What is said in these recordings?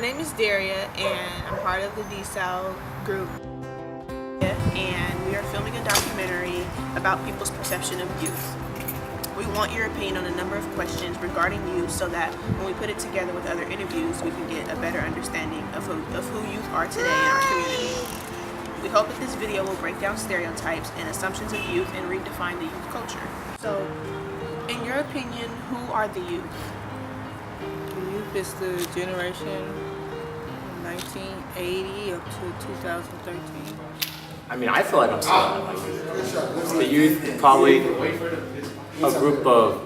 My name is Daria, and I'm part of the DSAL group. And we are filming a documentary about people's perception of youth. We want your opinion on a number of questions regarding youth so that when we put it together with other interviews, we can get a better understanding of who youth are today in our community. We hope that this video will break down stereotypes and assumptions of youth and redefine the youth culture. So, in your opinion, who are the youth? The youth is the generation 1980 up to 2013. I mean, I feel like I'm still like youth. The youth, probably a group of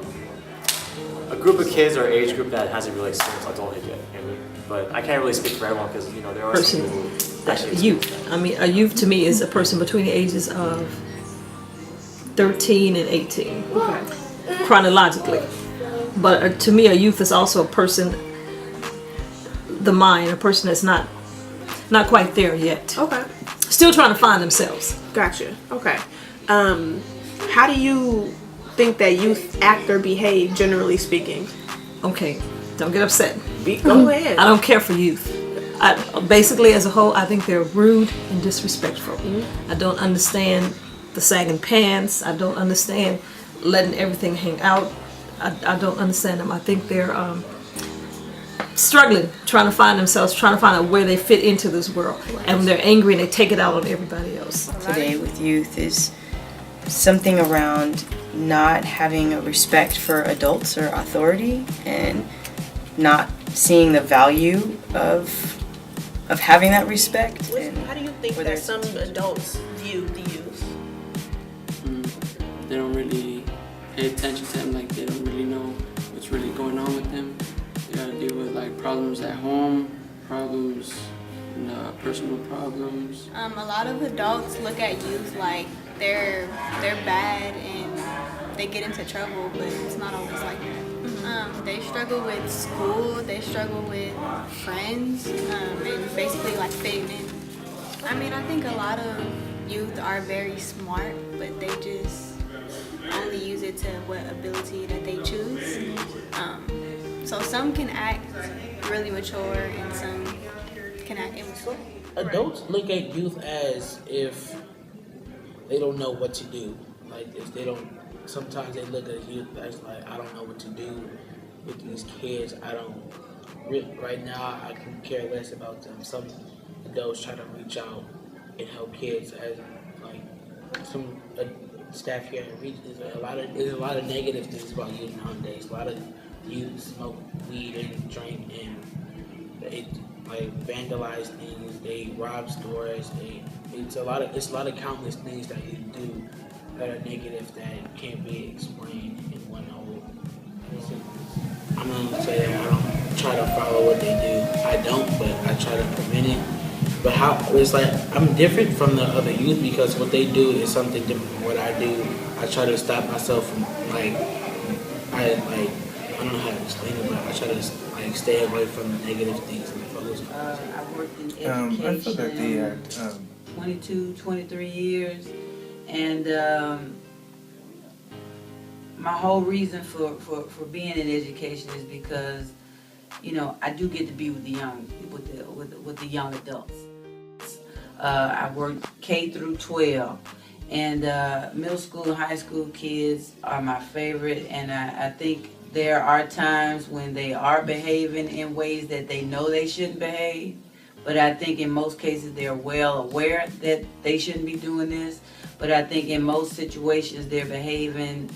kids or age group that hasn't really experienced adulthood yet. I mean, but I can't really speak for everyone because there are some people who actually youth. I mean, a youth to me is a person between the ages of 13 and 18, chronologically. But to me, a youth is also a person, the mind, a person that's not quite there yet. Okay. Still trying to find themselves. Gotcha. Okay. How do you think that youth act or behave, generally speaking? Okay, don't get upset. Go ahead. I don't care for youth. Basically, as a whole, I think they're rude and disrespectful. I don't understand the sagging pants. I don't understand letting everything hang out. I don't understand them. I think they're struggling, trying to find themselves, trying to find out where they fit into this world. And when they're angry and they take it out on everybody else. Today with youth is something around not having a respect for adults or authority and not seeing the value of having that respect. How do you think that some adults view the youth? They don't really pay attention to them, like they don't really know what's really going on with them. They gotta deal with like problems at home, problems, personal problems. A lot of adults look at youth like they're bad and they get into trouble, but it's not always like that. They struggle with school, they struggle with friends, and basically like fitting in. I mean, I think a lot of youth are very smart, but they just only use it to what ability that they choose. So some can act really mature and some can act immature. Adults look at youth as if they don't know what to do. Like if they don't, sometimes they look at youth as like, I don't know what to do with these kids. Right now I can care less about them. Some adults try to reach out and help kids, as like some staff here there's a lot of negative things about youth nowadays. A lot of youth smoke weed and drink and they like vandalize things, they rob stores, it's a lot of countless things that you do that are negative that can't be explained in one whole sentence. I'm gonna say that I don't try to follow what they do. I don't, but I try to prevent it. But it's like I'm different from the other youth because what they do is something different from what I do. I try to stop myself from I don't know how to explain it, but I try to stay away from the negative things and focus on I worked in education I feel that 22, 23 years, and my whole reason for being in education is because, I do get to be with the young, with the young adults. I worked K through 12, and middle school and high school kids are my favorite, and I think there are times when they are behaving in ways that they know they shouldn't behave, but I think in most cases they're well aware that they shouldn't be doing this, but I think in most situations they're behaving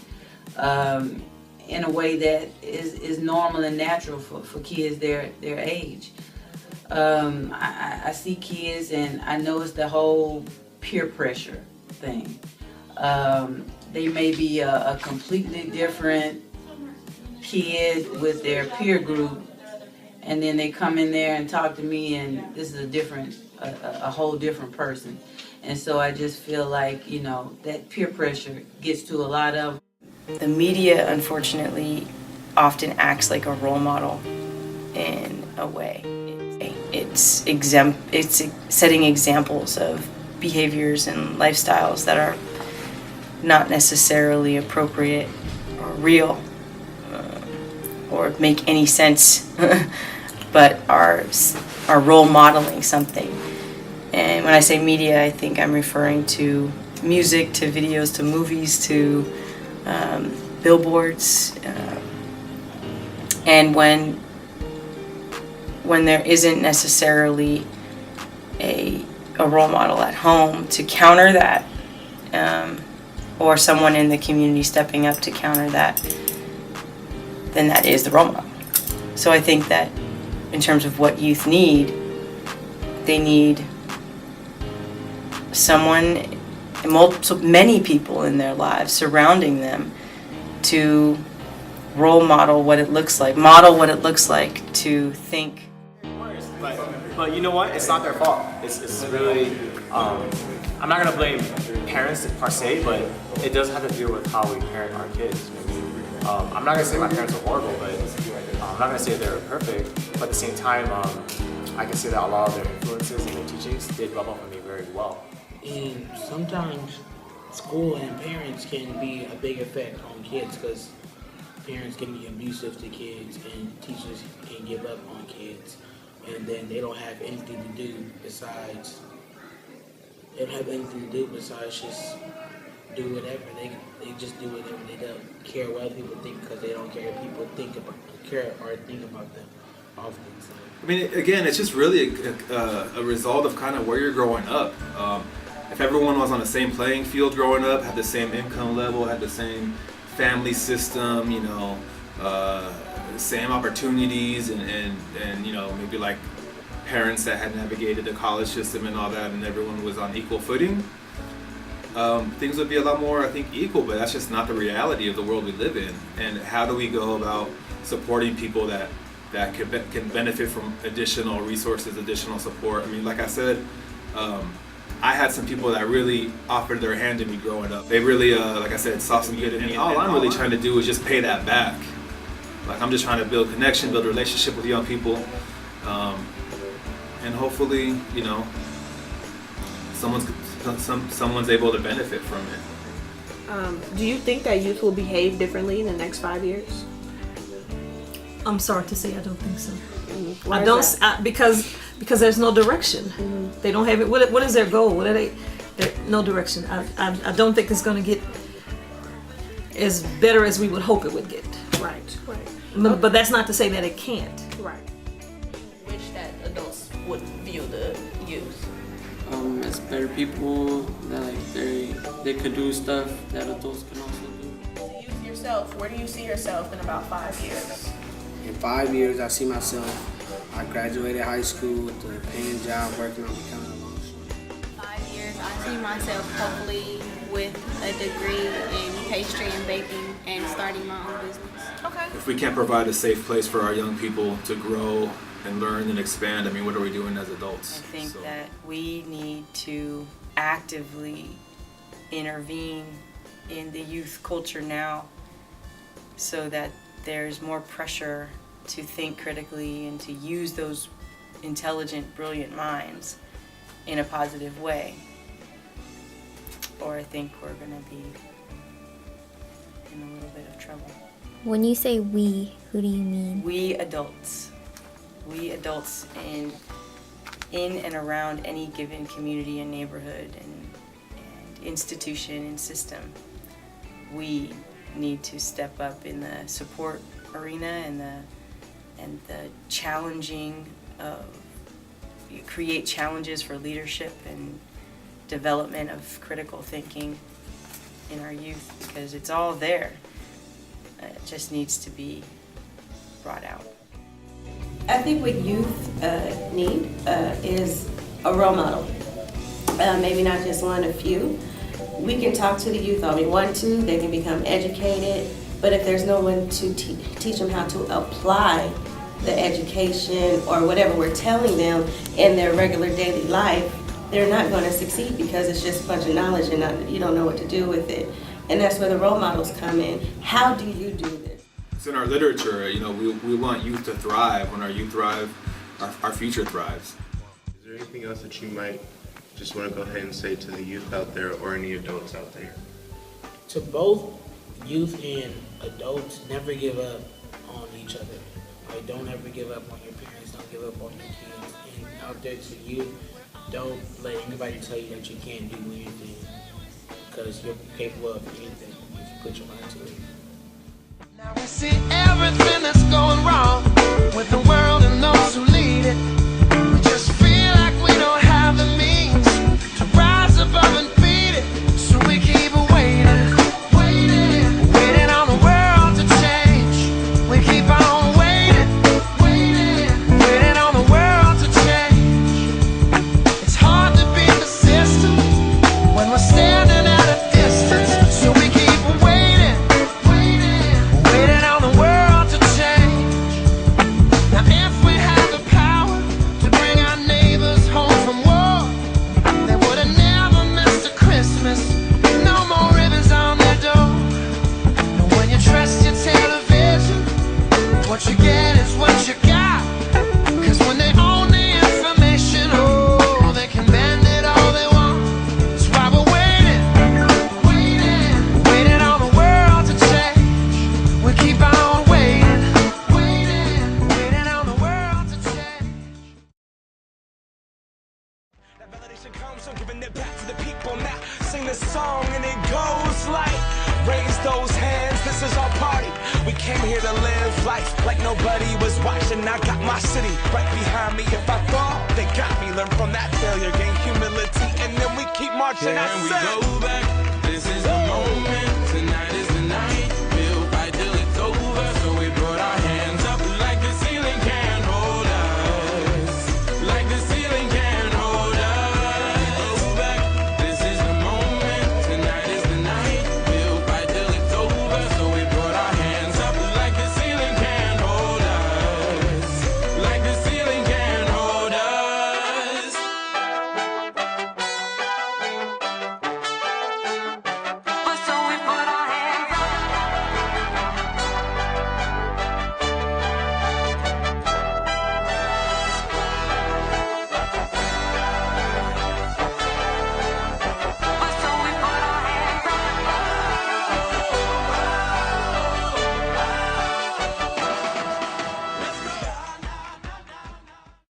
in a way that is normal and natural for kids their age. I see kids and I know it's the whole peer pressure thing. They may be a completely different kid with their peer group, and then they come in there and talk to me and this is a whole different person. And so I just feel like, that peer pressure gets to a lot of. The media, unfortunately, often acts like a role model in a way. It's setting examples of behaviors and lifestyles that are not necessarily appropriate or real or make any sense but are role modeling something. And when I say media, I think I'm referring to music, to videos, to movies, to billboards. And when there isn't necessarily a role model at home to counter that, or someone in the community stepping up to counter that, then that is the role model. So I think that in terms of what youth need, they need someone, many people in their lives surrounding them to role model what it looks like, to think. But you know what? It's not their fault. It's really, I'm not gonna blame parents per se, but it does have to do with how we parent our kids. I'm not gonna say my parents are horrible, but I'm not gonna say they're perfect. But at the same time, I can say that a lot of their influences and their teachings did rub off on me very well. And sometimes school and parents can be a big effect on kids because parents can be abusive to kids and teachers can give up on kids, and then they don't have anything to do besides just do whatever. They just do whatever. They don't care what other people think because they don't care if people think about them often. So. I mean, again, it's just really a result of kind of where you're growing up. If everyone was on the same playing field growing up, had the same income level, had the same family system, same opportunities, and maybe like parents that had navigated the college system and all that, and everyone was on equal footing, things would be a lot more, I think, equal. But that's just not the reality of the world we live in. And how do we go about supporting people that can benefit from additional resources, additional support? I mean, like I said, I had some people that really offered their hand to me growing up. They really, like I said, saw some good in me. All I'm really trying to do is just pay that back. Like, I'm just trying to build connection, build a relationship with young people, and hopefully, someone's able to benefit from it. Do you think that youth will behave differently in the next 5 years? I'm sorry to say I don't think so. Why I is don't that? because there's no direction. They don't have it. What is their goal? What are they? No direction. I don't think it's going to get as better as we would hope it would get. Right. But that's not to say that it can't. Right. Wish that adults would view the youth. As better people, that they could do stuff that adults can also do. Youth yourself, where do you see yourself in about 5 years? In 5 years, I see myself. I graduated high school with a paying job, working on becoming a longshoreman. 5 years, I see myself hopefully with a degree in pastry and baking and starting my own business. Okay. If we can't provide a safe place for our young people to grow and learn and expand, I mean, what are we doing as adults? I think that we need to actively intervene in the youth culture now so that there's more pressure to think critically and to use those intelligent, brilliant minds in a positive way. Or I think we're going to be in a little bit of trouble. When you say we, who do you mean? We adults in and around any given community and neighborhood and institution and system, we need to step up in the support arena and the challenging of create challenges for leadership and development of critical thinking in our youth, because it's all there. It just needs to be brought out. I think what youth need is a role model. Maybe not just one, a few. We can talk to the youth all we want to. They can become educated. But if there's no one to teach them how to apply the education or whatever we're telling them in their regular daily life, they're not going to succeed because it's just a bunch of knowledge and you don't know what to do with it. And that's where the role models come in. How do you do this? It's in our literature, we want youth to thrive. When our youth thrive, our future thrives. Is there anything else that you might just want to go ahead and say to the youth out there or any adults out there? To both youth and adults, never give up on each other. Like, don't ever give up on your parents. Don't give up on your kids. And out there to you, don't let anybody tell you that you can't do anything, because you're capable of anything if you put your mind to it. Now we see everything that's going wrong with the world and those who lead it. We just feel like we don't have the means to rise above and beat it. So we keep waiting, waiting on the world to change. We keep on waiting, waiting on the world to change. It's hard to be persistent when we're standing at a distance. So we keep waiting, waiting on the world to change. Now if we had the power to bring our neighbors home from war, they would have never missed a Christmas. No more ribbons on their door. And when you trust your television, what you get is what you got. Cause when they own the information, oh, they can bend it all they want. That's why we're waiting, waiting on the world to change. We keep on waiting, waiting on the world to change. That validation comes from giving it back to the people. Now sing this song and it goes like, raise those hands, this is our party. We came here to live life like nobody was watching. I got my city right behind me. If I fall, they got me. Learn from that failure, gain humility, and then we keep marching. Can we go back? This is the moment.